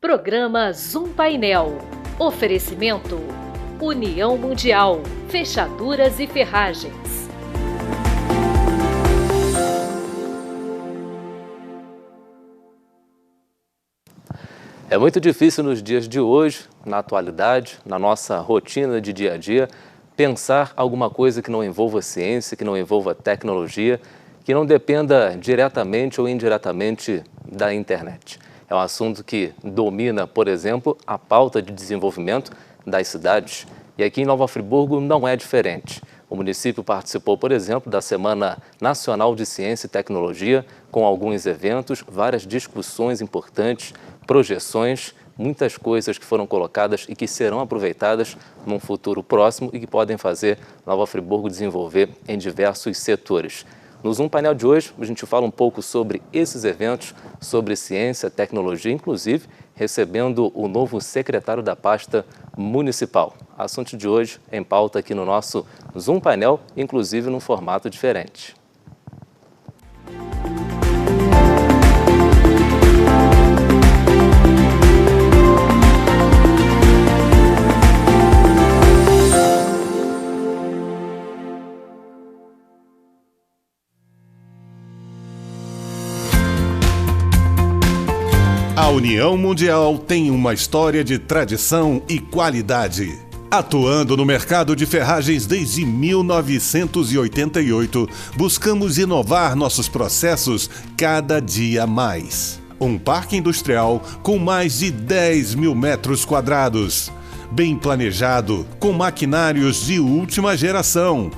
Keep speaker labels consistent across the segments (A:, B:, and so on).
A: Programa Zoom Painel. Oferecimento: União Mundial, Fechaduras e Ferragens.
B: É muito difícil nos dias de hoje, na atualidade, na nossa rotina de dia a dia, pensar alguma coisa que não envolva ciência, que não envolva tecnologia, que não dependa diretamente ou indiretamente da internet. É um assunto que domina, por exemplo, a pauta de desenvolvimento das cidades. E aqui em Nova Friburgo não é diferente. O município participou, por exemplo, da Semana Nacional de Ciência e Tecnologia, com alguns eventos, várias discussões importantes, projeções, muitas coisas que foram colocadas e que serão aproveitadas num futuro próximo e que podem fazer Nova Friburgo desenvolver em diversos setores. No Zoom Painel de hoje, a gente fala um pouco sobre esses eventos, sobre ciência, tecnologia, inclusive recebendo o novo secretário da pasta municipal. Assunto de hoje em pauta aqui no nosso Zoom Painel, inclusive num formato diferente.
C: A União Mundial tem uma história de tradição e qualidade. Atuando no mercado de ferragens desde 1988, buscamos inovar nossos processos cada dia mais. Um parque industrial com mais de 10 mil metros quadrados, bem planejado, com maquinários de última geração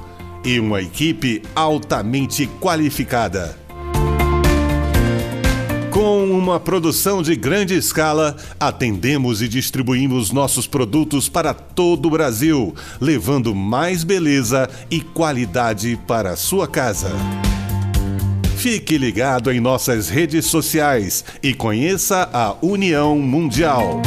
C: e uma equipe altamente qualificada. Com uma produção de grande escala, atendemos e distribuímos nossos produtos para todo o Brasil, levando mais beleza e qualidade para a sua casa. Fique ligado em nossas redes sociais e conheça a União Mundial.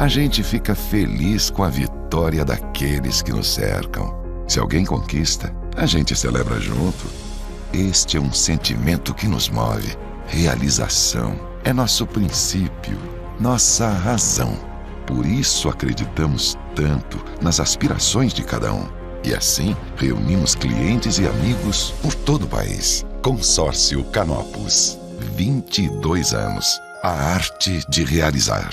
D: A gente fica feliz com a vitória daqueles que nos cercam. Se alguém conquista, a gente celebra junto. Este é um sentimento que nos move. Realização é nosso princípio, nossa razão. Por isso acreditamos tanto nas aspirações de cada um. E assim, reunimos clientes e amigos por todo o país. Consórcio Canopus. 22 anos. A arte de realizar.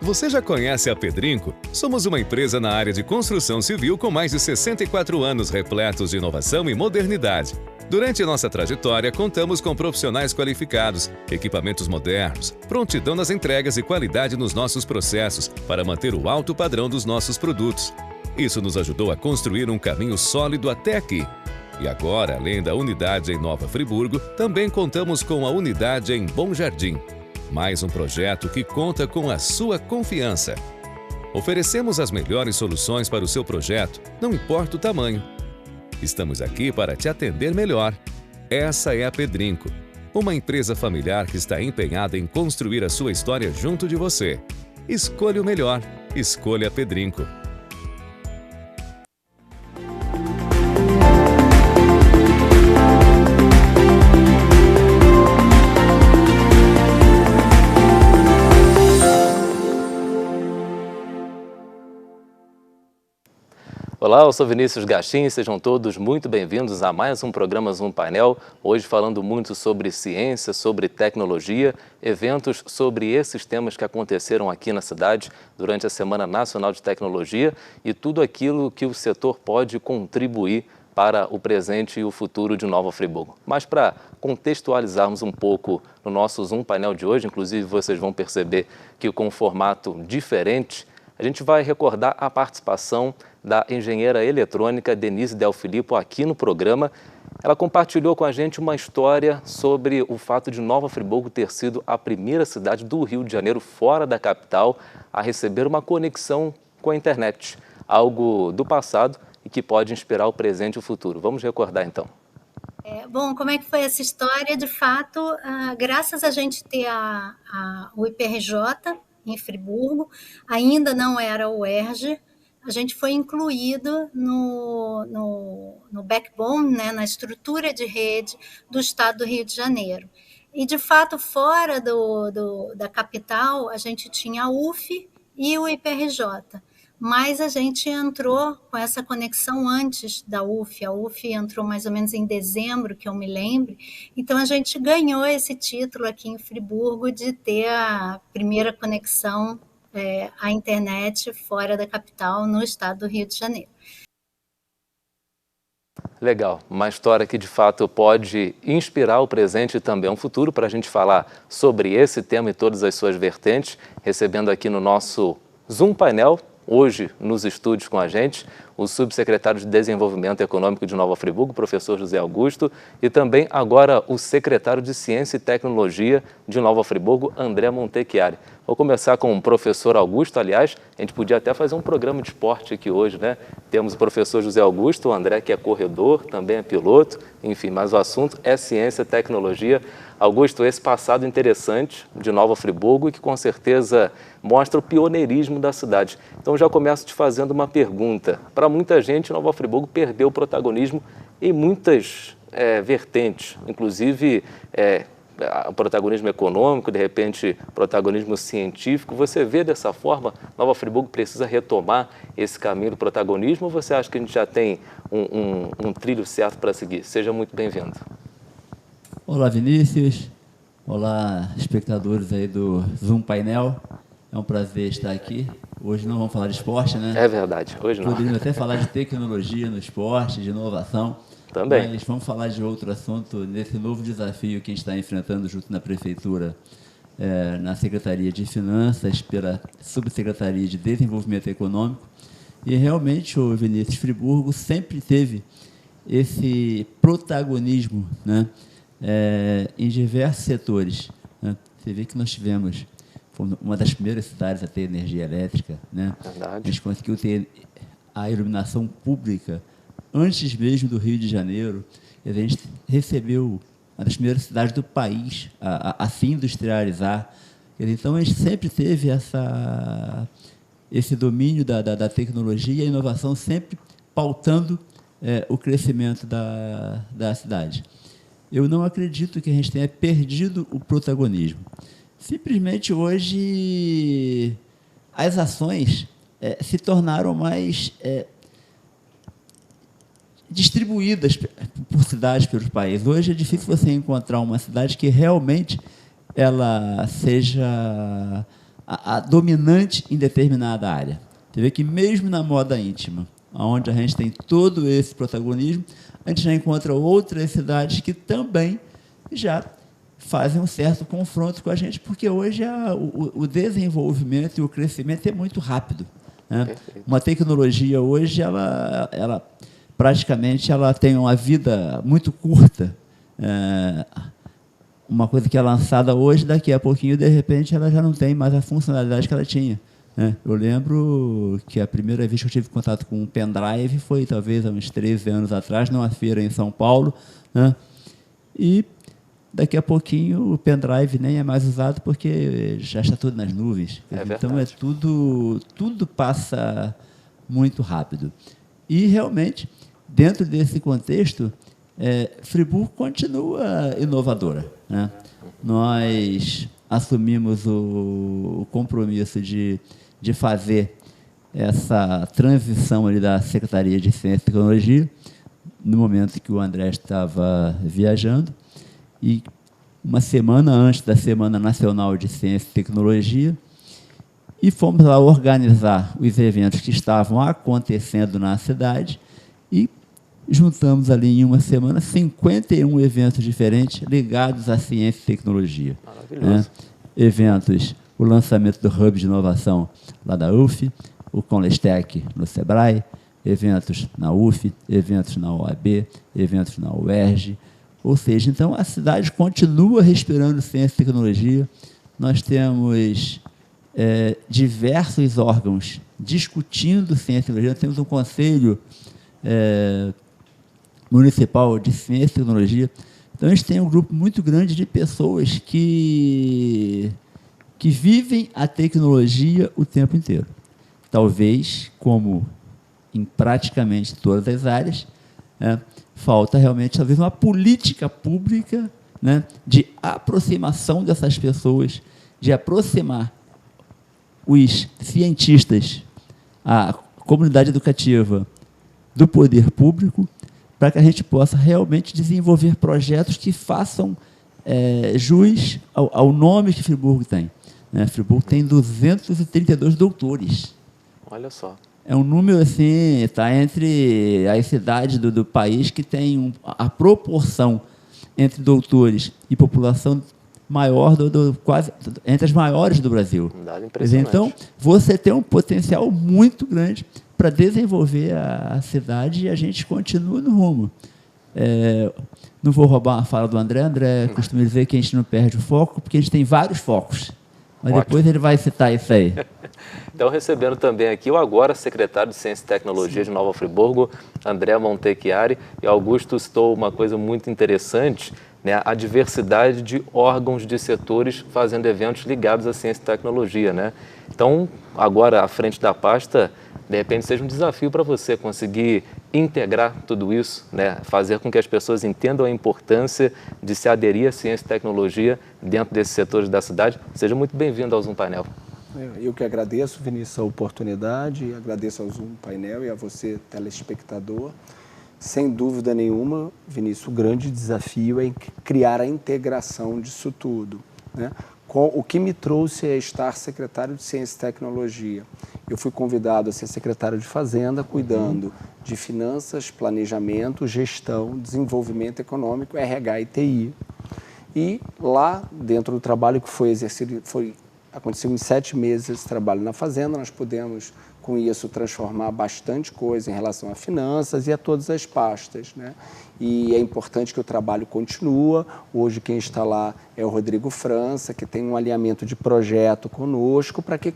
E: Você já conhece a Pedrinco? Somos uma empresa na área de construção civil com mais de 64 anos repletos de inovação e modernidade. Durante nossa trajetória, contamos com profissionais qualificados, equipamentos modernos, prontidão nas entregas e qualidade nos nossos processos para manter o alto padrão dos nossos produtos. Isso nos ajudou a construir um caminho sólido até aqui. E agora, além da unidade em Nova Friburgo, também contamos com a unidade em Bom Jardim. Mais um projeto que conta com a sua confiança. Oferecemos as melhores soluções para o seu projeto, não importa o tamanho. Estamos aqui para te atender melhor. Essa é a Pedrinco, uma empresa familiar que está empenhada em construir a sua história junto de você. Escolha o melhor. Escolha a Pedrinco.
B: Olá, eu sou Vinícius Gachin, sejam todos muito bem-vindos a mais um programa Zoom Painel, hoje falando muito sobre ciência, sobre tecnologia, eventos sobre esses temas que aconteceram aqui na cidade durante a Semana Nacional de Tecnologia e tudo aquilo que o setor pode contribuir para o presente e o futuro de Nova Friburgo. Mas para contextualizarmos um pouco no nosso Zoom Painel de hoje, inclusive vocês vão perceber que com um formato diferente, a gente vai recordar a participação da engenheira eletrônica Denise Del Filippo aqui no programa ela compartilhou com a gente uma história sobre o fato de Nova Friburgo ter sido a primeira cidade do Rio de Janeiro, fora da capital, a receber uma conexão com a internet, algo do passado e que pode inspirar o presente e o futuro. Vamos recordar então.
F: Bom, como é que foi essa história? De fato, graças a gente ter o IPRJ em Friburgo, ainda não era o UERJ, a gente foi incluído no backbone, né, na estrutura de rede do Estado do Rio de Janeiro. E, de fato, fora da capital, a gente tinha a UF e o IPRJ. Mas a gente entrou com essa conexão antes da UF. A UF entrou mais ou menos em dezembro, que eu me lembre. Então, a gente ganhou esse título aqui em Friburgo de ter a primeira conexão à internet fora da capital, no estado do Rio de Janeiro.
B: Legal, uma história que de fato pode inspirar o presente e também o futuro, para a gente falar sobre esse tema e todas as suas vertentes, recebendo aqui no nosso Zoom Painel, hoje nos estúdios com a gente, o subsecretário de Desenvolvimento Econômico de Nova Friburgo, professor José Augusto, e também agora o secretário de Ciência e Tecnologia de Nova Friburgo, André Montecchiari. Vou começar com o professor Augusto. Aliás, a gente podia até fazer um programa de esporte aqui hoje, né? Temos o professor José Augusto, o André que é corredor, também é piloto, enfim, mas o assunto é ciência e tecnologia. Augusto, esse passado interessante de Nova Friburgo e que com certeza mostra o pioneirismo da cidade. Então já começo te fazendo uma pergunta. Para muita gente, Nova Friburgo perdeu o protagonismo em muitas vertentes, inclusive o protagonismo econômico, de repente protagonismo científico. Você vê dessa forma, Nova Friburgo precisa retomar esse caminho do protagonismo, ou você acha que a gente já tem um trilho certo para seguir? Seja muito bem-vindo.
G: Olá, Vinícius. Olá, espectadores aí do Zoom Painel. É um prazer estar aqui. Hoje não vamos falar de esporte, né?
B: É verdade, hoje não.
G: Poderíamos até falar de tecnologia no esporte, de inovação.
B: Também.
G: Mas vamos falar de outro assunto, nesse novo desafio que a gente está enfrentando junto na Prefeitura, na Secretaria de Finanças, pela Subsecretaria de Desenvolvimento Econômico. E realmente o Vinícius, Friburgo sempre teve esse protagonismo, né? Em diversos setores, né? Você vê que nós tivemos, fomos uma das primeiras cidades a ter energia elétrica, né?
B: Verdade.
G: A gente conseguiu ter a iluminação pública antes mesmo do Rio de Janeiro. A gente recebeu uma das primeiras cidades do país a se industrializar. Então, a gente sempre teve esse domínio da tecnologia e a inovação, sempre pautando o crescimento da cidade. Eu não acredito que a gente tenha perdido o protagonismo. Simplesmente, hoje, as ações se tornaram mais distribuídas por cidades, pelos países. Hoje é difícil você encontrar uma cidade que realmente ela seja a dominante em determinada área. Você vê que mesmo na moda íntima, onde a gente tem todo esse protagonismo, a gente já encontra outras cidades que também já fazem um certo confronto com a gente, porque hoje o desenvolvimento e o crescimento é muito rápido, né? Uma tecnologia hoje, ela praticamente ela tem uma vida muito curta. Uma coisa que é lançada hoje, daqui a pouquinho, de repente, ela já não tem mais a funcionalidade que ela tinha. Eu lembro que a primeira vez que eu tive contato com um pendrive foi talvez há uns 13 anos atrás, numa feira em São Paulo, né? E daqui a pouquinho o pendrive nem é mais usado porque já está tudo nas nuvens. Então tudo passa muito rápido. E realmente, dentro desse contexto, Friburgo continua inovadora, né? Nós assumimos o compromisso de fazer essa transição ali da Secretaria de Ciência e Tecnologia, no momento que o André estava viajando, e uma semana antes da Semana Nacional de Ciência e Tecnologia, e fomos lá organizar os eventos que estavam acontecendo na cidade e juntamos ali em uma semana 51 eventos diferentes ligados à ciência e tecnologia.
B: Maravilhoso.
G: Eventos, o lançamento do Hub de Inovação lá da UF, o Conlestec no Sebrae, eventos na UF, eventos na OAB, eventos na UERJ. Ou seja, então a cidade continua respirando ciência e tecnologia. Nós temos diversos órgãos discutindo ciência e tecnologia. Nós temos um conselho municipal de ciência e tecnologia. Então, a gente tem um grupo muito grande de pessoas que vivem a tecnologia o tempo inteiro. Talvez, como em praticamente todas as áreas, falta realmente, talvez, uma política pública, né, de aproximação dessas pessoas, de aproximar os cientistas, a comunidade educativa, do poder público, para que a gente possa realmente desenvolver projetos que façam jus ao nome que Friburgo tem. Né? Friburgo tem 232 doutores.
B: Olha só.
G: É um número, assim, está entre as cidades do país que tem a proporção entre doutores e população maior, quase entre as maiores do Brasil.
B: Um dado impressionante.
G: Então, você tem um potencial muito grande para desenvolver a cidade e a gente continua no rumo. Não vou roubar uma fala do André. André costuma dizer que a gente não perde o foco, porque a gente tem vários focos. Mas ótimo. Depois ele vai citar isso aí.
B: Então, recebendo também aqui o agora secretário de Ciência e Tecnologia de Nova Friburgo, André Montecchiari, e Augusto citou uma coisa muito interessante, né, a diversidade de órgãos de setores fazendo eventos ligados à ciência e tecnologia, né? Então, agora, à frente da pasta, de repente seja um desafio para você conseguir integrar tudo isso, né? Fazer com que as pessoas entendam a importância de se aderir à ciência e tecnologia dentro desses setores da cidade. Seja muito bem-vindo ao Zoom Painel.
H: Eu que agradeço, Vinícius, a oportunidade, agradeço ao Zoom Painel e a você, telespectador. Sem dúvida nenhuma, Vinícius, o grande desafio é criar a integração disso tudo, né? O que me trouxe é estar secretário de Ciência e Tecnologia. Eu fui convidado a ser secretário de Fazenda, cuidando de finanças, planejamento, gestão, desenvolvimento econômico, RH e TI. E lá, dentro do trabalho que foi exercido, aconteceu em 7 meses esse trabalho na Fazenda, nós pudemos, com isso, transformar bastante coisa em relação a finanças e a todas as pastas, né? E é importante que o trabalho continue. Hoje quem está lá é o Rodrigo França, que tem um alinhamento de projeto conosco para que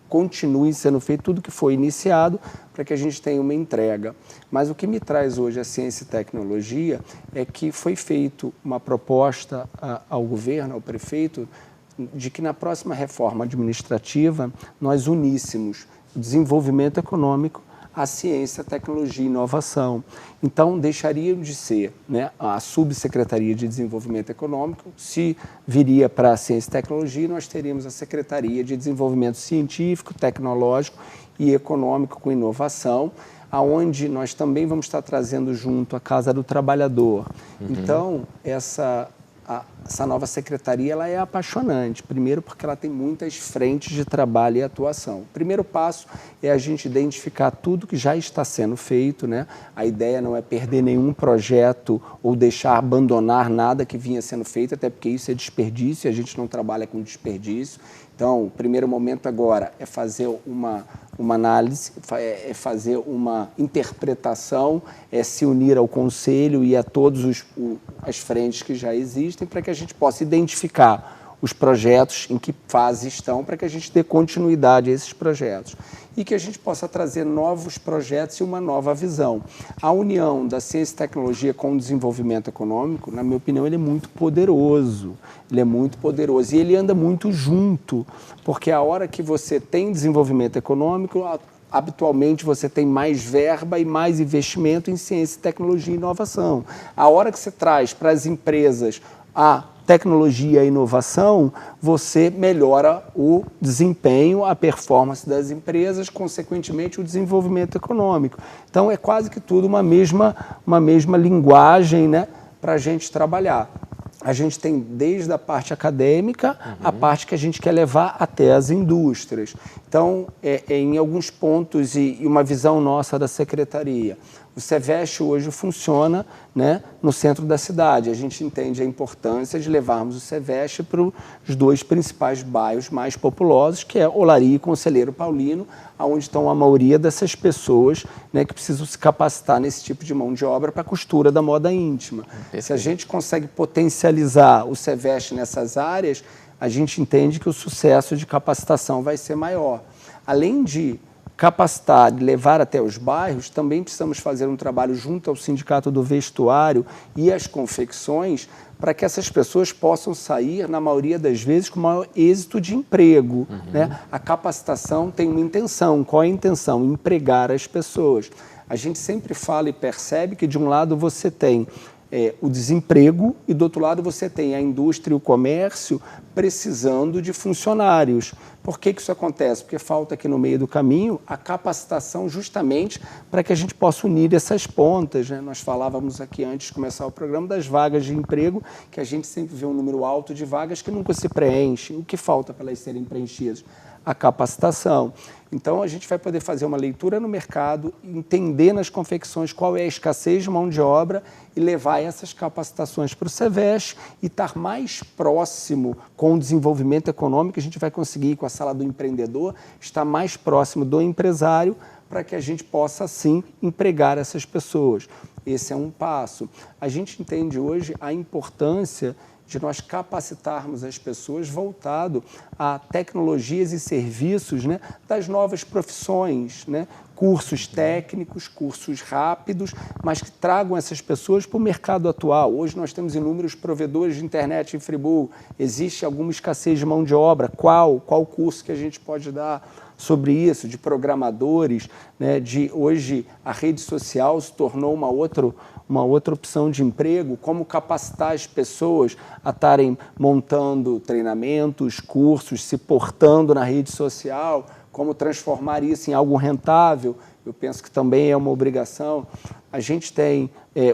H: continue sendo feito tudo que foi iniciado, para que a gente tenha uma entrega. Mas o que me traz hoje a ciência e tecnologia é que foi feita uma proposta ao governo, ao prefeito, de que na próxima reforma administrativa nós uníssemos o desenvolvimento econômico, a ciência, a tecnologia e inovação. Então, deixaria de ser, né, a Subsecretaria de Desenvolvimento Econômico, se viria para a Ciência e Tecnologia, nós teríamos a Secretaria de Desenvolvimento Científico, Tecnológico e Econômico com Inovação, aonde nós também vamos estar trazendo junto a Casa do Trabalhador. Então, essa nova secretaria ela é apaixonante, primeiro porque ela tem muitas frentes de trabalho e atuação. O primeiro passo é a gente identificar tudo que já está sendo feito, né? A ideia não é perder nenhum projeto ou abandonar nada que vinha sendo feito, até porque isso é desperdício e a gente não trabalha com desperdício. Então, o primeiro momento agora é fazer uma análise, é fazer uma interpretação, é se unir ao conselho e a todas as frentes que já existem para que a gente possa identificar os projetos, em que fase estão, para que a gente dê continuidade a esses projetos e que a gente possa trazer novos projetos e uma nova visão. A união da ciência e tecnologia com o desenvolvimento econômico, na minha opinião, ele é muito poderoso. Ele é muito poderoso e ele anda muito junto, porque a hora que você tem desenvolvimento econômico, habitualmente você tem mais verba e mais investimento em ciência, tecnologia e inovação. A hora que você traz para as empresas a tecnologia e inovação, você melhora o desempenho, a performance das empresas, consequentemente o desenvolvimento econômico. Então é quase que tudo uma mesma linguagem, né, para a gente trabalhar. A gente tem desde a parte acadêmica, a parte que a gente quer levar até as indústrias. Então, em alguns pontos e uma visão nossa da secretaria, O Cevest hoje funciona, né, no centro da cidade. A gente entende a importância de levarmos o Cevest para os 2 principais bairros mais populosos, que é Olaria e Conselheiro Paulino, onde estão a maioria dessas pessoas, né, que precisam se capacitar nesse tipo de mão de obra para a costura da moda íntima. Se a gente consegue potencializar o Cevest nessas áreas, a gente entende que o sucesso de capacitação vai ser maior. Além de capacitar e levar até os bairros, também precisamos fazer um trabalho junto ao Sindicato do Vestuário e às confecções para que essas pessoas possam sair, na maioria das vezes, com maior êxito de emprego. Né? A capacitação tem uma intenção. Qual é a intenção? Empregar as pessoas. A gente sempre fala e percebe que, de um lado, você tem o desemprego e, do outro lado, você tem a indústria e o comércio precisando de funcionários. Por que isso acontece? Porque falta aqui no meio do caminho a capacitação justamente para que a gente possa unir essas pontas. Né? Nós falávamos aqui antes de começar o programa das vagas de emprego, que a gente sempre vê um número alto de vagas que nunca se preenchem. O que falta para elas serem preenchidas? A capacitação. Então, a gente vai poder fazer uma leitura no mercado, entender nas confecções qual é a escassez de mão de obra e levar essas capacitações para o Cevest e estar mais próximo com o desenvolvimento econômico. A gente vai conseguir, com a sala do empreendedor, estar mais próximo do empresário para que a gente possa, assim, empregar essas pessoas. Esse é um passo. A gente entende hoje a importância de nós capacitarmos as pessoas voltado a tecnologias e serviços, né, das novas profissões, né, cursos técnicos, cursos rápidos, mas que tragam essas pessoas para o mercado atual. Hoje nós temos inúmeros provedores de internet em Friburgo, existe alguma escassez de mão de obra, qual curso que a gente pode dar sobre isso, de programadores, né, hoje a rede social se tornou uma outra opção de emprego, como capacitar as pessoas a estarem montando treinamentos, cursos, se portando na rede social, como transformar isso em algo rentável. Eu penso que também é uma obrigação. A gente tem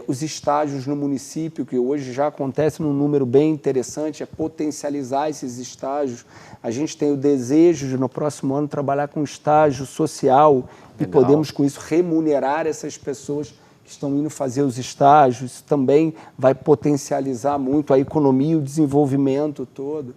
H: os estágios no município, que hoje já acontece num número bem interessante, é potencializar esses estágios. A gente tem o desejo de, no próximo ano, trabalhar com estágio social. Legal. E podemos, com isso, remunerar essas pessoas que estão indo fazer os estágios. Isso também vai potencializar muito a economia e o desenvolvimento todo.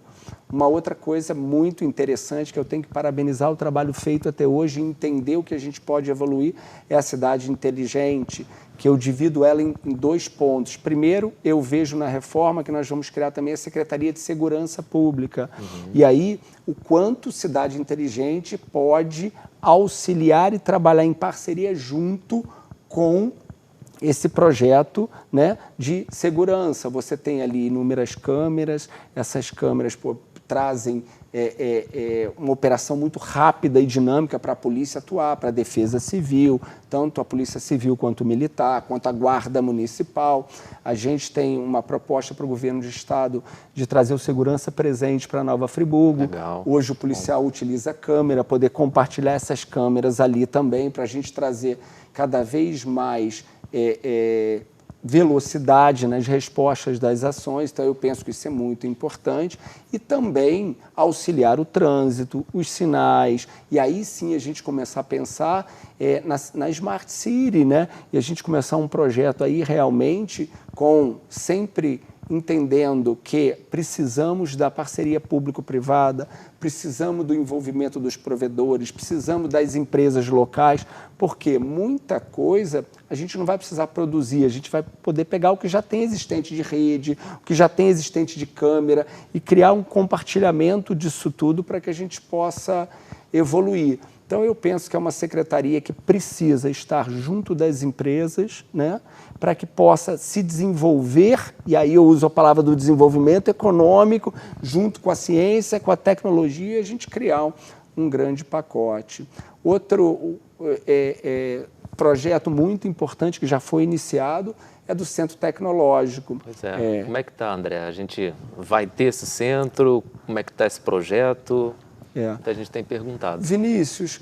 H: Uma outra coisa muito interessante, que eu tenho que parabenizar o trabalho feito até hoje e entender o que a gente pode evoluir, é a cidade inteligente, que eu divido ela em 2 pontos. Primeiro, eu vejo na reforma que nós vamos criar também a Secretaria de Segurança Pública. E aí, o quanto cidade inteligente pode auxiliar e trabalhar em parceria junto com esse projeto, né, de segurança. Você tem ali inúmeras câmeras, essas câmeras trazem uma operação muito rápida e dinâmica para a polícia atuar, para a defesa civil, tanto a polícia civil quanto o militar, quanto a guarda municipal. A gente tem uma proposta para o governo do estado de trazer o segurança presente para Nova Friburgo.
B: Legal.
H: Hoje o policial utiliza a câmera, poder compartilhar essas câmeras ali também, para a gente trazer cada vez mais velocidade nas respostas das ações. Então, eu penso que isso é muito importante. E também auxiliar o trânsito, os sinais. E aí sim a gente começar a pensar na Smart City, né? E a gente começar um projeto aí realmente com sempre entendendo que precisamos da parceria público-privada, precisamos do envolvimento dos provedores, precisamos das empresas locais, porque muita coisa a gente não vai precisar produzir, a gente vai poder pegar o que já tem existente de rede, o que já tem existente de câmera e criar um compartilhamento disso tudo para que a gente possa evoluir. Então, eu penso que é uma secretaria que precisa estar junto das empresas, né, para que possa se desenvolver, e aí eu uso a palavra do desenvolvimento econômico, junto com a ciência, com a tecnologia, a gente criar um grande pacote. Outro projeto muito importante que já foi iniciado é do Centro Tecnológico.
B: Pois é. Como é que está, André? A gente vai ter esse centro? Como é que está esse projeto? A gente tem perguntado.
H: Vinícius,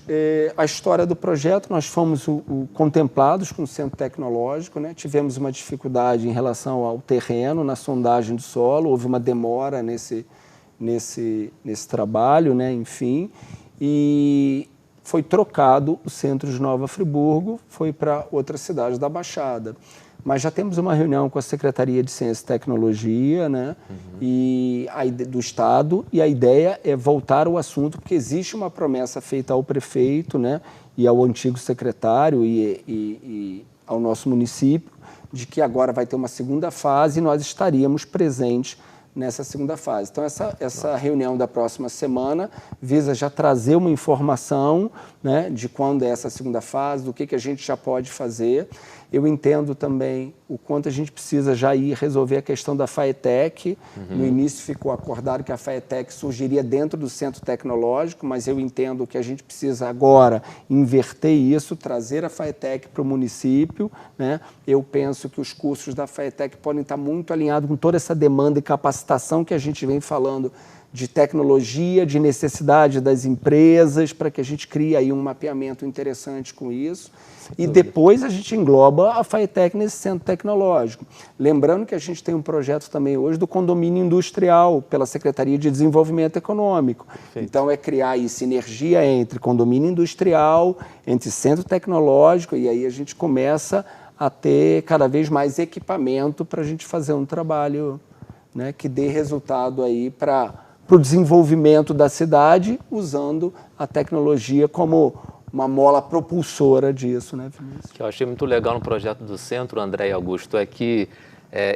H: a história do projeto, nós fomos contemplados com o Centro Tecnológico, né? Tivemos uma dificuldade em relação ao terreno, na sondagem do solo, houve uma demora nesse trabalho, né? Enfim, e foi trocado o centro de Nova Friburgo, foi para outra cidade da Baixada. Mas já temos uma reunião com a Secretaria de Ciência e Tecnologia, né, do Estado, e a ideia é voltar ao assunto, porque existe uma promessa feita ao prefeito, né, e ao antigo secretário e ao nosso município, de que agora vai ter uma segunda fase e nós estaríamos presentes nessa segunda fase. Então, essa reunião da próxima semana visa já trazer uma informação, né, de quando é essa segunda fase, do que a gente já pode fazer. Eu entendo também o quanto a gente precisa já ir resolver a questão da FAETEC. No início ficou acordado que a FAETEC surgiria dentro do Centro Tecnológico, mas eu entendo que a gente precisa agora inverter isso, trazer a FAETEC para o município, né? Eu penso que os cursos da FAETEC podem estar muito alinhados com toda essa demanda e capacitação que a gente vem falando de tecnologia, de necessidade das empresas, para que a gente crie aí um mapeamento interessante com isso. E depois a gente engloba a FAETEC nesse centro tecnológico. Lembrando que a gente tem um projeto também hoje do condomínio industrial, pela Secretaria de Desenvolvimento Econômico. Perfeito. Então é criar aí sinergia entre condomínio industrial, entre centro tecnológico, e aí a gente começa a ter cada vez mais equipamento para a gente fazer um trabalho, né, que dê resultado aí para o desenvolvimento da cidade, usando a tecnologia como uma mola propulsora disso, né, Vinícius?
B: O que eu achei muito legal no projeto do Centro, André e Augusto, é que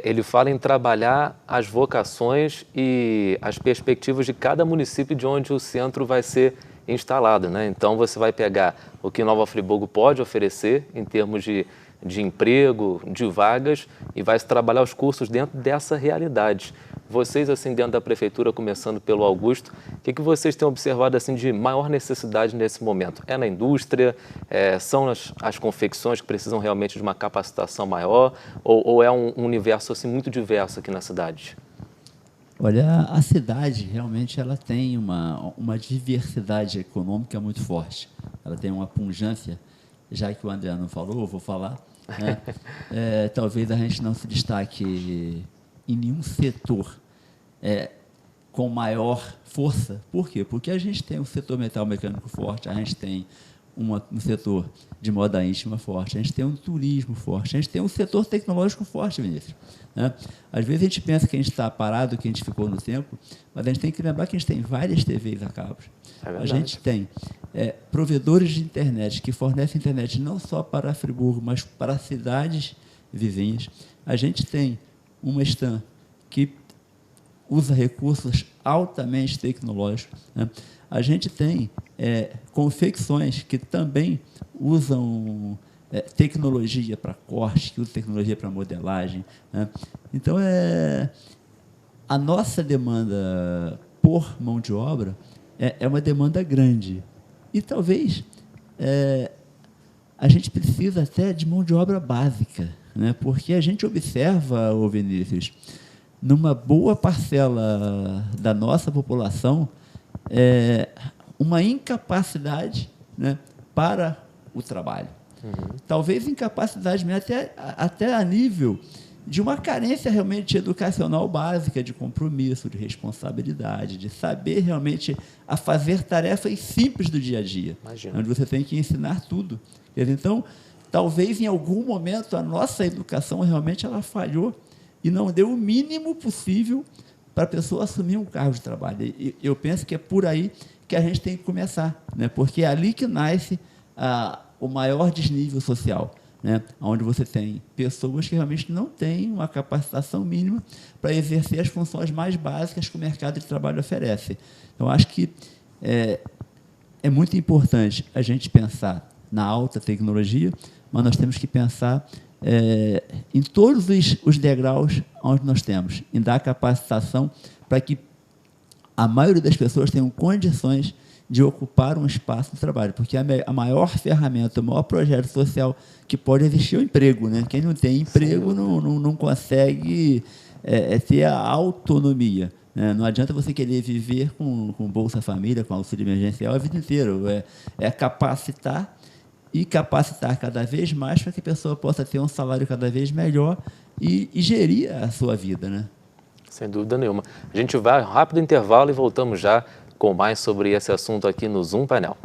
B: ele fala em trabalhar as vocações e as perspectivas de cada município de onde o centro vai ser instalado, né? Então, você vai pegar o que Nova Friburgo pode oferecer em termos de emprego, de vagas, e vai se trabalhar os cursos dentro dessa realidade. Vocês, assim, dentro da prefeitura, começando pelo Augusto, o que vocês têm observado, assim, de maior necessidade nesse momento? É na indústria? São as confecções que precisam realmente de uma capacitação maior? Ou é um universo, assim, muito diverso aqui na cidade?
G: Olha, a cidade realmente ela tem uma diversidade econômica muito forte. Ela tem uma pungência, já que o André não falou, eu vou falar, né? Talvez a gente não se destaque em nenhum setor com maior força. Por quê? Porque a gente tem um setor metal mecânico forte, a gente tem um setor de moda íntima forte, a gente tem um turismo forte, a gente tem um setor tecnológico forte, Vinícius, né? Às vezes a gente pensa que a gente está parado, que a gente ficou no tempo, mas a gente tem que lembrar que a gente tem várias TVs a cabo. A gente tem provedores de internet que fornecem internet não só para Friburgo, mas para cidades vizinhas. A gente tem uma Stan que usa recursos altamente tecnológicos, né? A gente tem confecções que também usam tecnologia para corte, que usam tecnologia para modelagem, né? Então, a nossa demanda por mão de obra é uma demanda grande. E talvez a gente precisa até de mão de obra básica, né? Porque a gente observa, Vinícius, numa boa parcela da nossa população, uma incapacidade, né, para o trabalho. Talvez incapacidade mesmo, até a nível de uma carência realmente educacional básica, de compromisso, de responsabilidade, de saber realmente a fazer tarefas simples do dia a dia. Imagina. Onde você tem que ensinar tudo. Então, talvez em algum momento a nossa educação realmente ela falhou e não deu o mínimo possível para a pessoa assumir um cargo de trabalho. E eu penso que é por aí que a gente tem que começar, né? Porque é ali que nasce o maior desnível social, né? Onde você tem pessoas que realmente não têm uma capacitação mínima para exercer as funções mais básicas que o mercado de trabalho oferece. Então, acho que é muito importante a gente pensar na alta tecnologia, mas nós temos que pensar em todos os degraus onde nós temos, em dar capacitação para que a maioria das pessoas tenham condições de ocupar um espaço de trabalho, porque a maior ferramenta, o maior projeto social que pode existir é o emprego, né? Quem não tem emprego não consegue ter a autonomia, né? Não adianta você querer viver com Bolsa Família, com auxílio emergencial a vida inteira. Capacitar e capacitar cada vez mais para que a pessoa possa ter um salário cada vez melhor e gerir a sua vida, né?
B: Sem dúvida nenhuma. A gente vai a um rápido intervalo e voltamos já com mais sobre esse assunto aqui no Zoom Painel.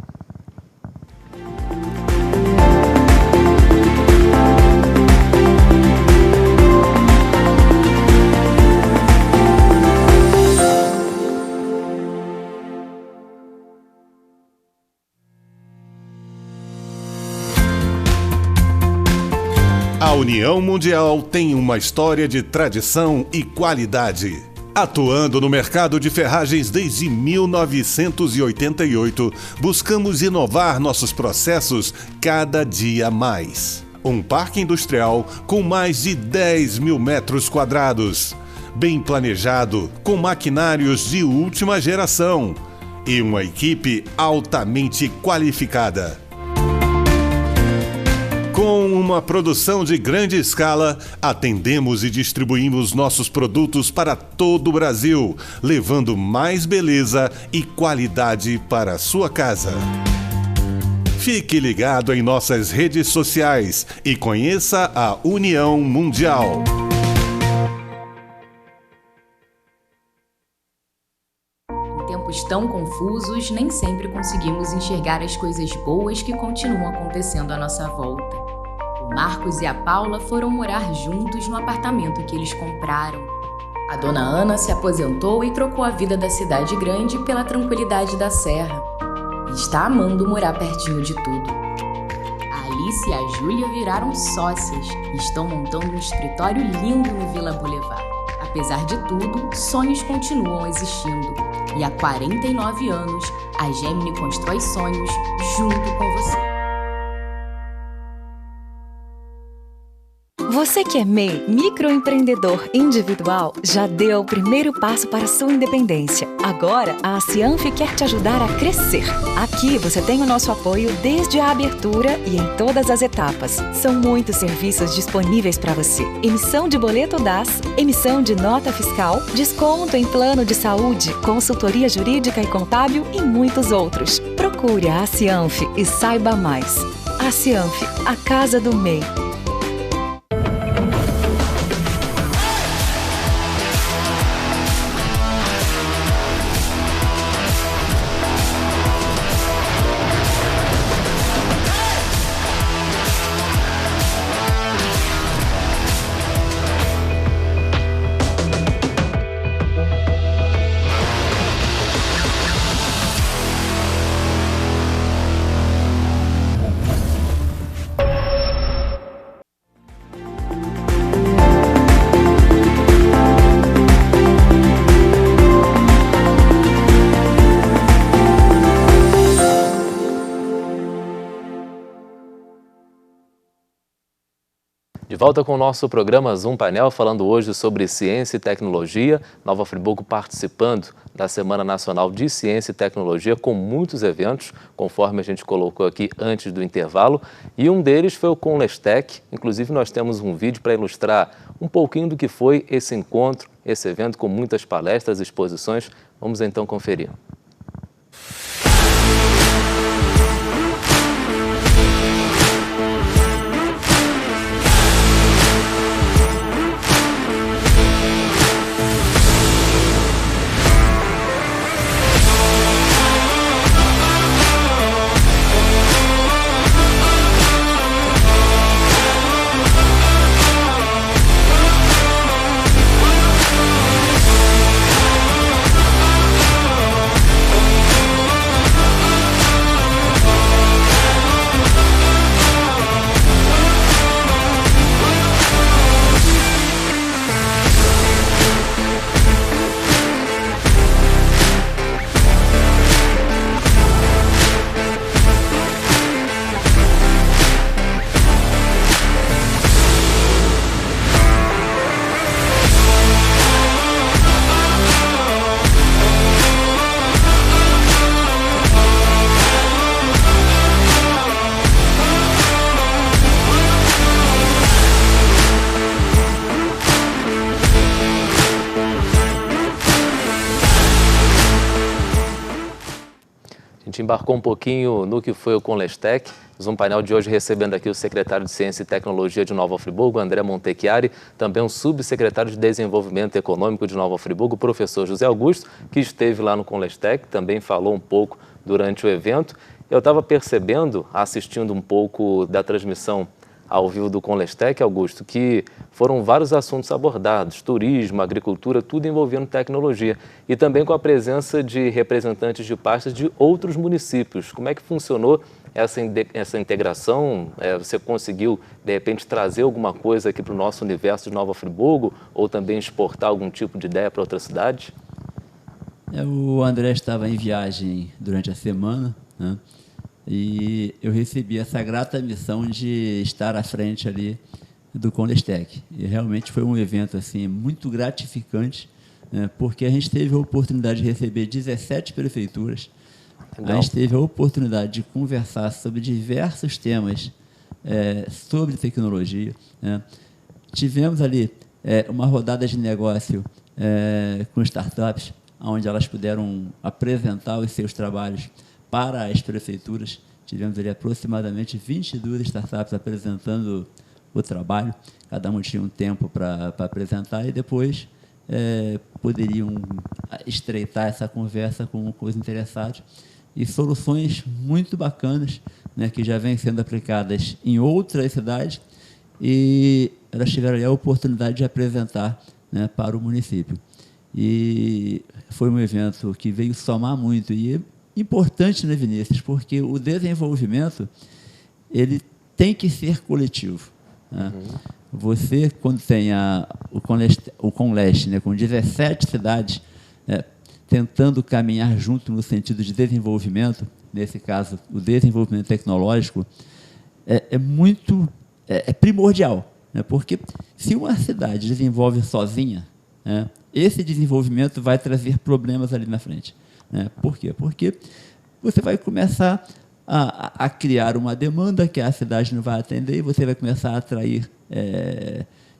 C: União Mundial tem uma história de tradição e qualidade. Atuando no mercado de ferragens desde 1988, buscamos inovar nossos processos cada dia mais. Um parque industrial com mais de 10 mil metros quadrados, bem planejado, com maquinários de última geração e uma equipe altamente qualificada. Com uma produção de grande escala, atendemos e distribuímos nossos produtos para todo o Brasil, levando mais beleza e qualidade para a sua casa. Fique ligado em nossas redes sociais e conheça a União Mundial.
I: Em tempos tão confusos, nem sempre conseguimos enxergar as coisas boas que continuam acontecendo à nossa volta. O Marcos e a Paula foram morar juntos no apartamento que eles compraram. A dona Ana se aposentou e trocou a vida da cidade grande pela tranquilidade da serra. E está amando morar pertinho de tudo. A Alice e a Júlia viraram sócias e estão montando um escritório lindo no Vila Boulevard. Apesar de tudo, sonhos continuam existindo. E há 49 anos, a Gemini constrói sonhos junto com você.
J: Você que é MEI, microempreendedor individual, já deu o primeiro passo para a sua independência. Agora, a Cianf quer te ajudar a crescer. Aqui você tem o nosso apoio desde a abertura e em todas as etapas. São muitos serviços disponíveis para você. Emissão de boleto DAS, emissão de nota fiscal, desconto em plano de saúde, consultoria jurídica e contábil e muitos outros. Procure a Cianf e saiba mais. A Cianf, a casa do MEI.
B: De volta com o nosso programa Zoom Painel, falando hoje sobre ciência e tecnologia. Nova Friburgo participando da Semana Nacional de Ciência e Tecnologia com muitos eventos, conforme a gente colocou aqui antes do intervalo. E um deles foi o Conlestec. Inclusive, nós temos um vídeo para ilustrar um pouquinho do que foi esse encontro, esse evento com muitas palestras e exposições. Vamos então conferir. A gente embarcou um pouquinho no que foi o Conlestec. Um painel de hoje recebendo aqui o secretário de Ciência e Tecnologia de Nova Friburgo, André Montecchiari, também o subsecretário de Desenvolvimento Econômico de Nova Friburgo, o professor José Augusto, que esteve lá no Conlestec, também falou um pouco durante o evento. Eu estava percebendo, assistindo um pouco da transmissão ao vivo do Conlestec, Augusto, que foram vários assuntos abordados, turismo, agricultura, tudo envolvendo tecnologia, e também com a presença de representantes de pastas de outros municípios. Como é que funcionou essa integração? Você conseguiu, de repente, trazer alguma coisa aqui para o nosso universo de Nova Friburgo, ou também exportar algum tipo de ideia para outras cidades?
G: O André estava em viagem durante a semana, né? E eu recebi essa grata missão de estar à frente ali do Conlestec. E realmente foi um evento assim, muito gratificante, né? Porque a gente teve a oportunidade de receber 17 prefeituras. Legal. A gente teve a oportunidade de conversar sobre diversos temas sobre tecnologia, né? Tivemos ali uma rodada de negócio com startups, onde elas puderam apresentar os seus trabalhos para as prefeituras. Tivemos ali aproximadamente 22 startups apresentando o trabalho. Cada uma tinha um tempo para apresentar e depois poderiam estreitar essa conversa com os interessados. E soluções muito bacanas, né, que já vêm sendo aplicadas em outras cidades, e elas tiveram ali a oportunidade de apresentar, né, para o município. E foi um evento que veio somar muito, e é importante, né, Vinícius, porque o desenvolvimento ele tem que ser coletivo, né? Você, quando tem o Conleste, né, com 17 cidades, tentando caminhar junto no sentido de desenvolvimento, nesse caso, o desenvolvimento tecnológico, é primordial, né? Porque se uma cidade desenvolve sozinha, né, esse desenvolvimento vai trazer problemas ali na frente, né? Por quê? Porque você vai começar a criar uma demanda que a cidade não vai atender, e você vai começar a atrair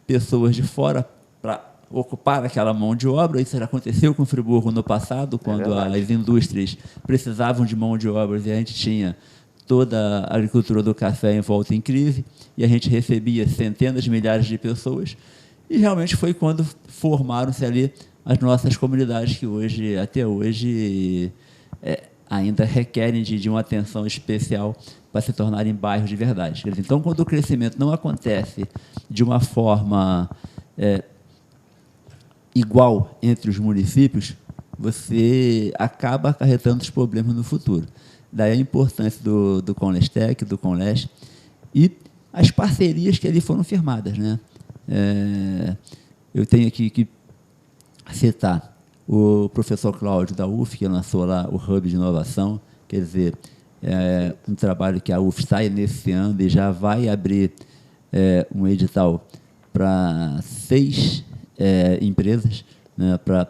G: pessoas de fora para ocupar aquela mão de obra. Isso já aconteceu com Friburgo no passado, quando as indústrias precisavam de mão de obra e a gente tinha toda a agricultura do café em volta em crise, e a gente recebia centenas de milhares de pessoas, e realmente foi quando formaram-se ali as nossas comunidades, que hoje, até hoje, ainda requerem de uma atenção especial para se tornarem bairros de verdade. Então, quando o crescimento não acontece de uma forma igual entre os municípios, você acaba acarretando os problemas no futuro. Daí a importância do Conlestec, do Conleste, e as parcerias que ali foram firmadas, né? Eu tenho aqui que citar o professor Cláudio da UF, que lançou lá o Hub de Inovação. Quer dizer, um trabalho que a UF está iniciando e já vai abrir um edital para 6 empresas, né, para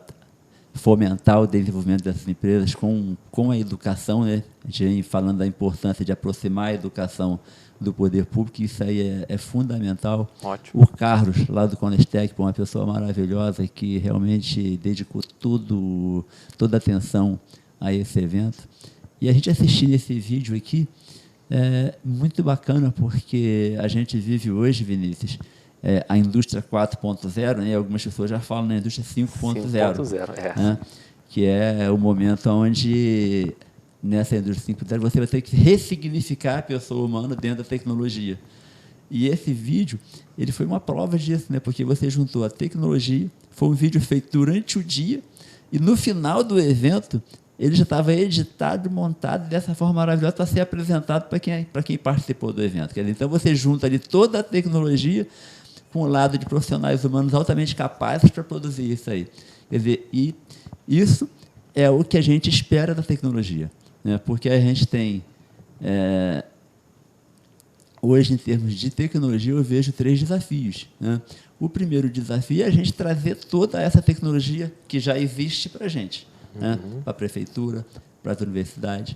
G: fomentar o desenvolvimento dessas empresas com a educação, né? A gente vem falando da importância de aproximar a educação do poder público, e isso aí é fundamental.
B: Ótimo.
G: O Carlos, lá do Conlestec, uma pessoa maravilhosa que realmente dedicou toda a atenção a esse evento. E a gente assistir esse vídeo aqui é muito bacana, porque a gente vive hoje, Vinícius, a indústria 4.0, né? Algumas pessoas já falam na indústria 5.0, né? Que é o momento onde, nessa indústria 5.0, você vai ter que ressignificar a pessoa humana dentro da tecnologia. E esse vídeo, ele foi uma prova disso, né? Porque você juntou a tecnologia, foi um vídeo feito durante o dia, e no final do evento, ele já estava editado, montado dessa forma maravilhosa para ser apresentado para quem participou do evento. Quer dizer, então, você junta ali toda a tecnologia com o lado de profissionais humanos altamente capazes para produzir isso aí. Quer dizer, e isso é o que a gente espera da tecnologia, né? Porque a gente tem, hoje, em termos de tecnologia, eu vejo 3 desafios, né? O primeiro desafio é a gente trazer toda essa tecnologia que já existe para a gente, né? Para a prefeitura, para as universidades,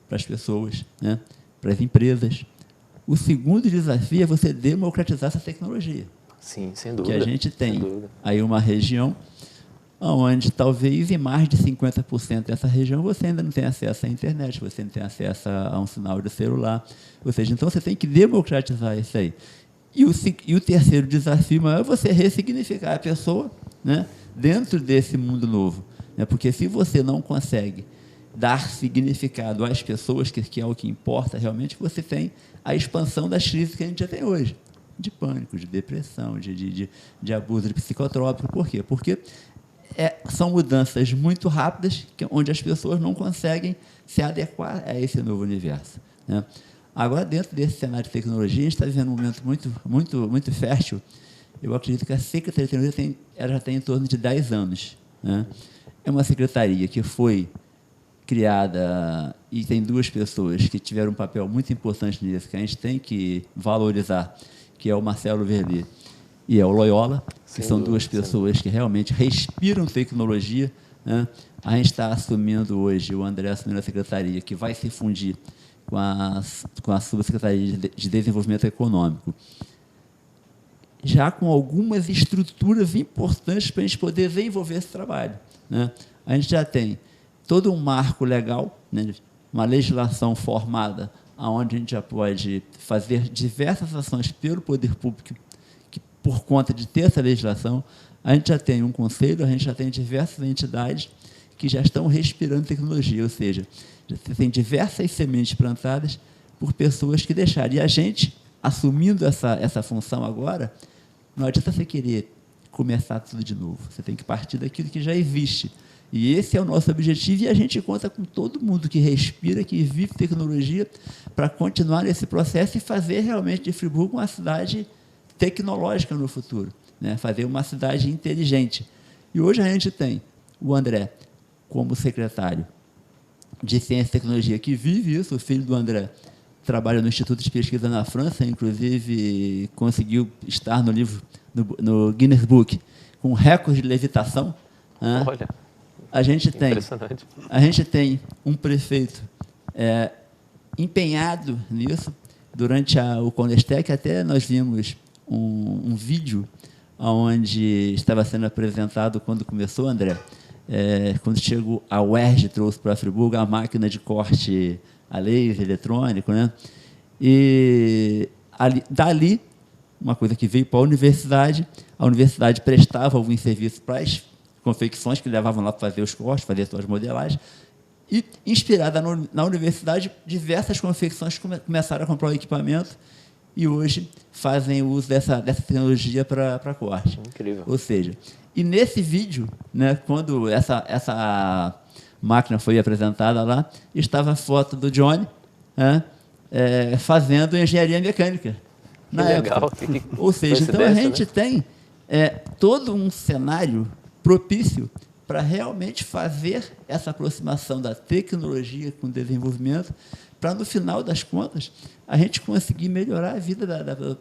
G: para as pessoas, né? Para as empresas. O segundo desafio é você democratizar essa tecnologia.
B: Sim, sem dúvida.
G: Que a gente tem aí uma região onde talvez em mais de 50% dessa região você ainda não tem acesso à internet, você não tem acesso a um sinal de celular. Ou seja, então você tem que democratizar isso aí. E o terceiro desafio maior é você ressignificar a pessoa, né, dentro desse mundo novo, né? Porque se você não consegue dar significado às pessoas, que é o que importa realmente, você tem a expansão das crises que a gente já tem hoje, de pânico, de depressão, de abuso de psicotrópico. Por quê? Porque são mudanças muito rápidas, onde as pessoas não conseguem se adequar a esse novo universo, né? Agora, dentro desse cenário de tecnologia, a gente está vivendo um momento muito fértil. Eu acredito que a Secretaria de Tecnologia já tem em torno de 10 anos, né? É uma secretaria que foi criada e tem 2 pessoas que tiveram um papel muito importante nisso, que a gente tem que valorizar, que é o Marcelo Verli e é o Loyola, que são 2 pessoas que realmente respiram tecnologia, né? A gente está assumindo hoje, o André assumindo a secretaria, que vai se fundir com a Subsecretaria de Desenvolvimento Econômico, já com algumas estruturas importantes para a gente poder desenvolver esse trabalho, né? A gente já tem todo um marco legal, né? Uma legislação formada, onde a gente já pode fazer diversas ações pelo poder público, que, por conta de ter essa legislação, a gente já tem um conselho, a gente já tem diversas entidades que já estão respirando tecnologia, ou seja, já tem diversas sementes plantadas por pessoas que deixaram. E a gente, assumindo essa função agora, não adianta você querer começar tudo de novo. Você tem que partir daquilo que já existe. E esse é o nosso objetivo, e a gente conta com todo mundo que respira, que vive tecnologia, para continuar nesse processo e fazer realmente de Friburgo uma cidade tecnológica no futuro, né? Fazer uma cidade inteligente. E hoje a gente tem o André como secretário de Ciência e Tecnologia, que vive isso. O filho do André trabalha no Instituto de Pesquisa na França, inclusive conseguiu estar no livro, no Guinness Book, com recorde de levitação.
B: Olha,
G: a gente tem um prefeito empenhado nisso. Durante o Conestec, até nós vimos um vídeo onde estava sendo apresentado, quando começou, André, quando chegou a UERJ, trouxe para Friburgo a máquina de corte a laser eletrônico, né? E dali, uma coisa que veio para a universidade prestava alguns serviços para as confecções que levavam lá para fazer os cortes, fazer suas modelagens, e, inspirada na universidade, diversas confecções começaram a comprar o equipamento e hoje fazem uso dessa tecnologia para corte.
B: Incrível.
G: Ou seja, e nesse vídeo, né, quando essa máquina foi apresentada lá, estava a foto do Johnny, né, fazendo engenharia mecânica. Na época. Ou seja, então a gente tem todo um cenário propício para realmente fazer essa aproximação da tecnologia com o desenvolvimento, para, no final das contas, a gente conseguir melhorar a vida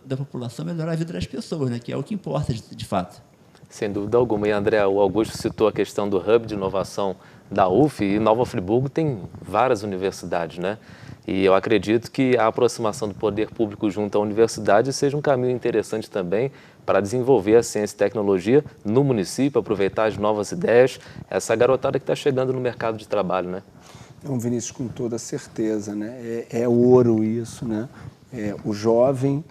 G: da população, melhorar a vida das pessoas, né, que é o que importa de fato.
B: Sem dúvida alguma. E, André, o Augusto citou a questão do Hub de Inovação da UF, e Nova Friburgo tem várias universidades, né? E eu acredito que a aproximação do poder público junto à universidade seja um caminho interessante também para desenvolver a ciência e tecnologia no município, aproveitar as novas ideias, essa garotada que está chegando no mercado de trabalho, né?
H: Então, Vinícius, com toda certeza, né? É ouro isso, né? O jovem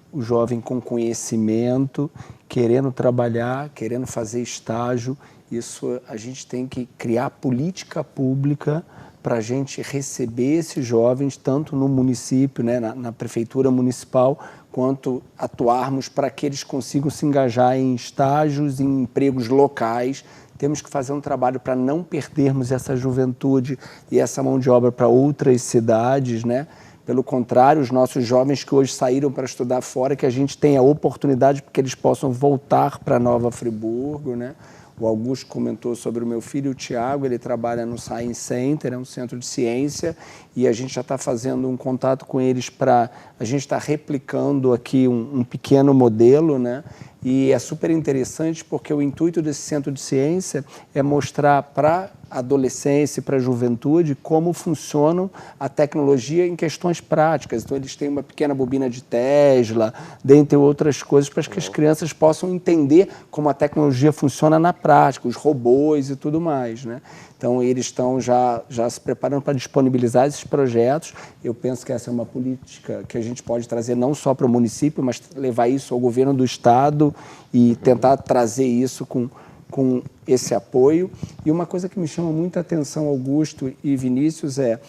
H: com conhecimento, querendo trabalhar, querendo fazer estágio. Isso a gente tem que criar política pública para a gente receber esses jovens, tanto no município, né, na prefeitura municipal, quanto atuarmos para que eles consigam se engajar em estágios, em empregos locais. Temos que fazer um trabalho para não perdermos essa juventude e essa mão de obra para outras cidades, né? Pelo contrário, os nossos jovens que hoje saíram para estudar fora, que a gente tenha a oportunidade para que eles possam voltar para Nova Friburgo, né? O Augusto comentou sobre o meu filho, o Tiago, ele trabalha no Science Center, é um centro de ciência, e a gente já está fazendo um contato com eles para... A gente está replicando aqui um pequeno modelo, né? E é super interessante porque o intuito desse centro de ciência é mostrar para a adolescência e para a juventude como funcionam a tecnologia em questões práticas. Então, eles têm uma pequena bobina de Tesla, dentre outras coisas, para que as crianças possam entender como a tecnologia funciona na prática, os robôs e tudo mais, né? Então, eles estão já se preparando para disponibilizar esses projetos. Eu penso que essa é uma política que a gente pode trazer não só para o município, mas levar isso ao governo do Estado e tentar trazer isso com com esse apoio. E uma coisa que me chama muita atenção, Augusto e Vinícius, é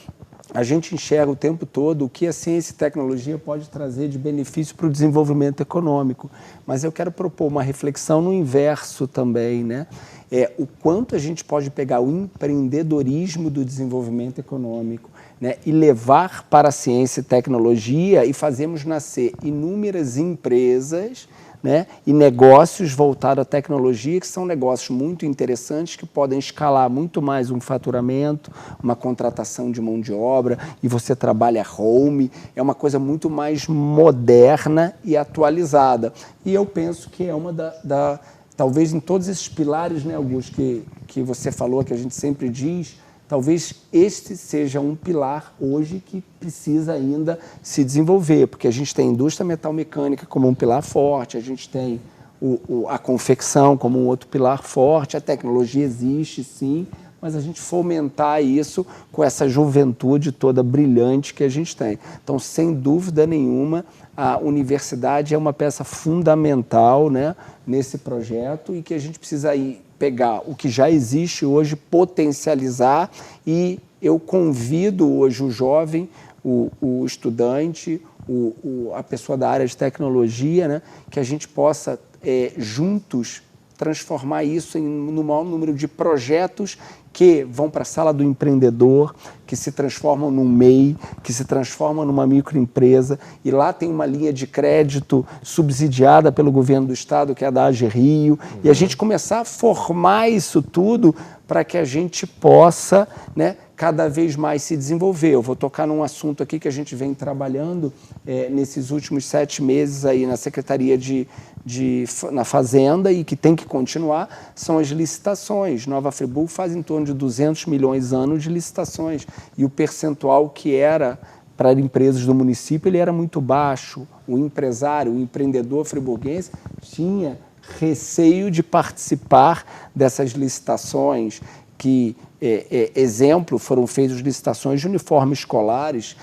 H: a gente enxerga o tempo todo o que a ciência e tecnologia pode trazer de benefício para o desenvolvimento econômico. Mas eu quero propor uma reflexão no inverso também, né? O quanto a gente pode pegar o empreendedorismo do desenvolvimento econômico, né, e levar para a ciência e tecnologia e fazermos nascer inúmeras empresas, né, e negócios voltados à tecnologia, que são negócios muito interessantes, que podem escalar muito mais um faturamento, uma contratação de mão de obra, e você trabalha home, é uma coisa muito mais moderna e atualizada. E eu penso que é uma talvez em todos esses pilares, né, Augusto, que você falou, que a gente sempre diz, talvez este seja um pilar hoje que precisa ainda se desenvolver, porque a gente tem a indústria metalmecânica como um pilar forte, a gente tem a confecção como um outro pilar forte, a tecnologia existe, sim, mas a gente fomentar isso com essa juventude toda brilhante que a gente tem. Então, sem dúvida nenhuma, a universidade é uma peça fundamental, né, nesse projeto, e que a gente precisa pegar o que já existe hoje, potencializar, e eu convido hoje o jovem, o estudante, a pessoa da área de tecnologia, né, que a gente possa juntos transformar isso no maior número de projetos que vão para a sala do empreendedor, que se transformam num MEI, que se transformam numa microempresa, e lá tem uma linha de crédito subsidiada pelo governo do estado, que é a da AGE Rio, e a gente começar a formar isso tudo para que a gente possa, né, cada vez mais se desenvolver. Eu vou tocar num assunto aqui que a gente vem trabalhando nesses últimos 7 meses aí na Secretaria na Fazenda, e que tem que continuar, são as licitações. Nova Friburgo faz em torno de 200 milhões ano de licitações, e o percentual que era para empresas do município, ele era muito baixo. O empresário, o empreendedor friburguense tinha receio de participar dessas licitações, que, exemplo, foram feitas licitações de uniformes escolares,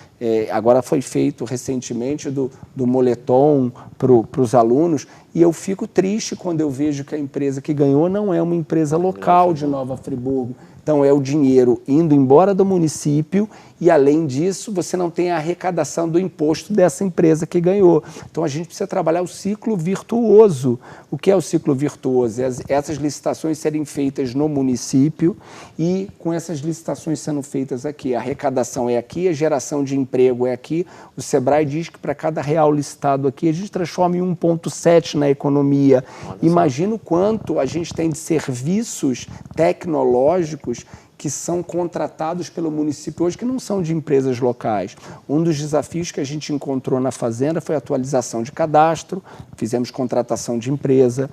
H: agora foi feito recentemente do moletom para os alunos, e eu fico triste quando eu vejo que a empresa que ganhou não é uma empresa local de Nova Friburgo. Então, é o dinheiro indo embora do município e, além disso, você não tem a arrecadação do imposto dessa empresa que ganhou. Então, a gente precisa trabalhar o ciclo virtuoso. O que é o ciclo virtuoso? Essas licitações serem feitas no município, e, com essas licitações sendo feitas aqui, a arrecadação é aqui, a geração de emprego é aqui. O Sebrae diz que para cada real licitado aqui, a gente transforma em 1,7 na economia. Imagina o quanto a gente tem de serviços tecnológicos que são contratados pelo município hoje, que não são de empresas locais. Um dos desafios que a gente encontrou na Fazenda foi a atualização de cadastro, fizemos contratação de empresa.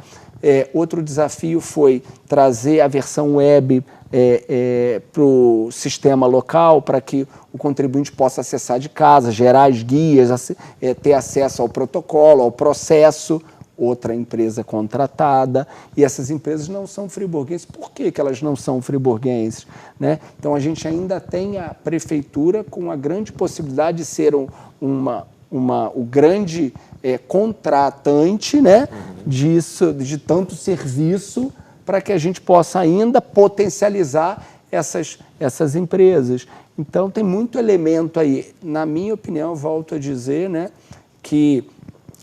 H: Outro desafio foi trazer a versão web para o sistema local, para que o contribuinte possa acessar de casa, gerar as guias, ter acesso ao protocolo, ao processo. Outra empresa contratada, e essas empresas não são friburguenses. Por que elas não são friburguenses, né? Então, a gente ainda tem a prefeitura com a grande possibilidade de ser o grande contratante, né, de tanto serviço, para que a gente possa ainda potencializar essas empresas. Então, tem muito elemento aí. Na minha opinião, volto a dizer, né, que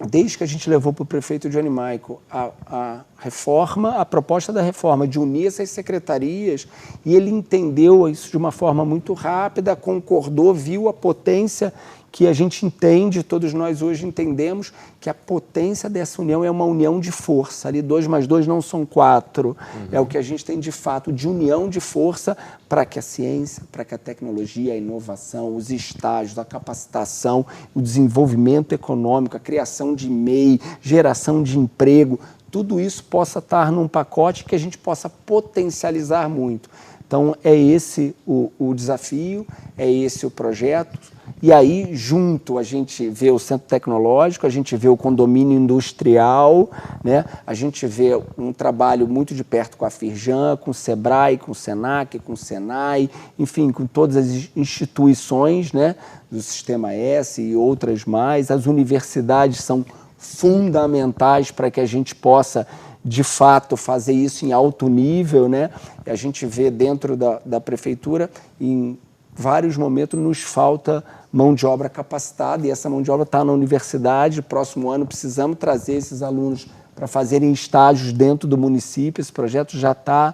H: desde que a gente levou para o prefeito Johnny Michael a proposta da reforma de unir essas secretarias, e ele entendeu isso de uma forma muito rápida, concordou, viu a potência que a gente entende, todos nós hoje entendemos que a potência dessa união é uma união de força. Ali 2 mais 2 não são 4. É o que a gente tem de fato de união de força para que a ciência, para que a tecnologia, a inovação, os estágios, a capacitação, o desenvolvimento econômico, a criação de MEI, geração de emprego, tudo isso possa estar num pacote que a gente possa potencializar muito. Então, é esse o desafio, é esse o projeto. E aí, junto, a gente vê o centro tecnológico, a gente vê o condomínio industrial, né? A gente vê um trabalho muito de perto com a Firjan, com o Sebrae, com o Senac, com o Senai, enfim, com todas as instituições, né, do Sistema S e outras mais. As universidades são fundamentais para que a gente possa de fato, fazer isso em alto nível, né? A gente vê dentro da prefeitura, em vários momentos, nos falta mão de obra capacitada, e essa mão de obra está na universidade. Próximo ano precisamos trazer esses alunos para fazerem estágios dentro do município. Esse projeto já está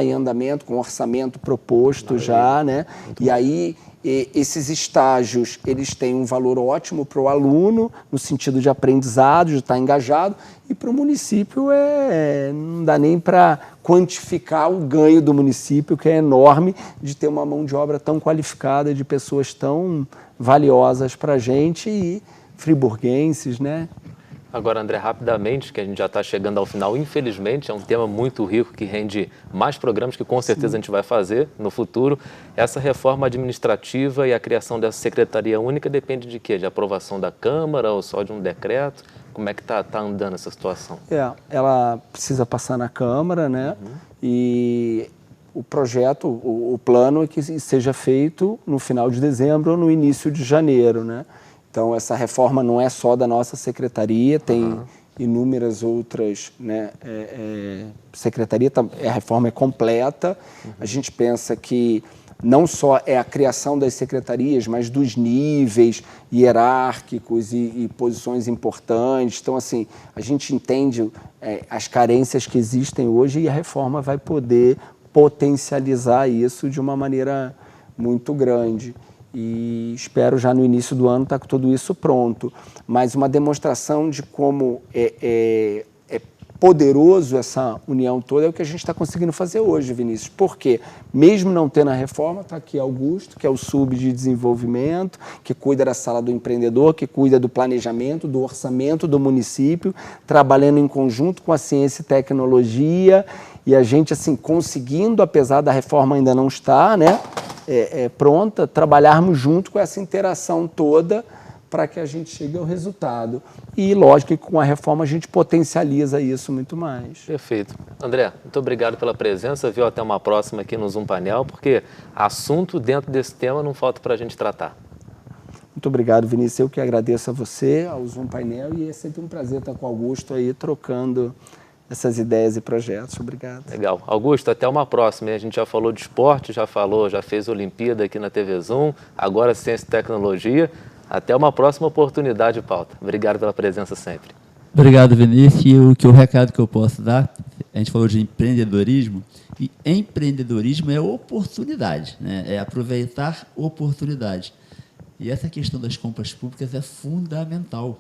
H: em andamento, com orçamento proposto já, né? E aí, esses estágios, eles têm um valor ótimo para o aluno, no sentido de aprendizado, de estar engajado, e para o município não dá nem para quantificar o ganho do município, que é enorme, de ter uma mão de obra tão qualificada, de pessoas tão valiosas para a gente e friburguenses, né?
B: Agora, André, rapidamente, que a gente já está chegando ao final, infelizmente, é um tema muito rico que rende mais programas que com certeza a gente vai fazer no futuro. Essa reforma administrativa e a criação dessa secretaria única depende de quê? De aprovação da Câmara ou só de um decreto? Como é que tá andando essa situação?
H: Ela precisa passar na Câmara, né? E o projeto, o plano é que seja feito no final de dezembro ou no início de janeiro, né? Então, essa reforma não é só da nossa secretaria, tem inúmeras outras, né, secretaria, a reforma é completa. A gente pensa que não só é a criação das secretarias, mas dos níveis hierárquicos e posições importantes. Então, assim, a gente entende as carências que existem hoje e a reforma vai poder potencializar isso de uma maneira muito grande. E espero já no início do ano estar com tudo isso pronto. Mas uma demonstração de como é poderoso essa união toda é o que a gente está conseguindo fazer hoje, Vinícius. Porque, mesmo não tendo a reforma, está aqui Augusto, que é o sub de desenvolvimento, que cuida da sala do empreendedor, que cuida do planejamento, do orçamento do município, trabalhando em conjunto com a ciência e tecnologia, e a gente, assim, conseguindo, apesar da reforma ainda não estar, né, pronta, trabalharmos junto com essa interação toda para que a gente chegue ao resultado. E, lógico, que com a reforma a gente potencializa isso muito mais.
B: Perfeito. André, muito obrigado pela presença, viu? Até uma próxima aqui no Zoom Painel, porque assunto dentro desse tema não falta para a gente tratar.
H: Muito obrigado, Vinícius. Eu que agradeço a você, ao Zoom Painel, e é sempre um prazer estar com o Augusto aí, trocando essas ideias e projetos. Obrigado.
B: Legal. Augusto, até uma próxima. A gente já falou de esporte, já fez Olimpíada aqui na TV Zoom, agora ciência e tecnologia. Até uma próxima oportunidade, Pauta. Obrigado pela presença sempre.
G: Obrigado, Vinícius. E o recado que eu posso dar, a gente falou de empreendedorismo, e empreendedorismo é oportunidade, né? É aproveitar oportunidade. E essa questão das compras públicas é fundamental.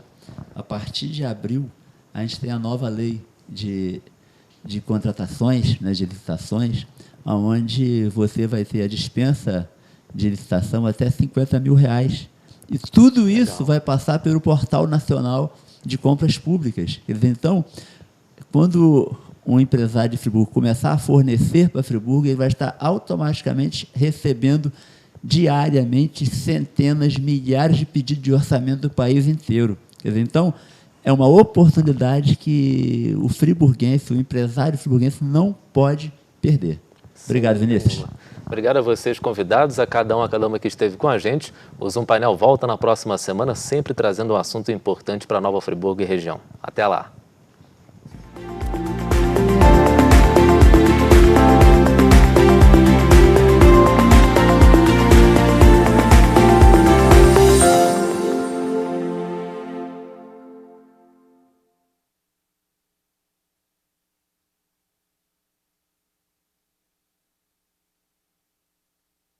G: A partir de abril, a gente tem a nova lei de contratações, né, de licitações, onde você vai ter a dispensa de licitação até R$50 mil. E tudo isso vai passar pelo Portal Nacional de Compras Públicas. Quer dizer, então, quando um empresário de Friburgo começar a fornecer para Friburgo, ele vai estar automaticamente recebendo diariamente centenas, milhares de pedidos de orçamento do país inteiro. Quer dizer, então, é uma oportunidade que o friburguense, o empresário friburguense não pode perder. Obrigado, Vinícius.
B: Obrigado a vocês, convidados, a cada uma que esteve com a gente. O Zoom Painel volta na próxima semana, sempre trazendo um assunto importante para Nova Friburgo e região. Até lá!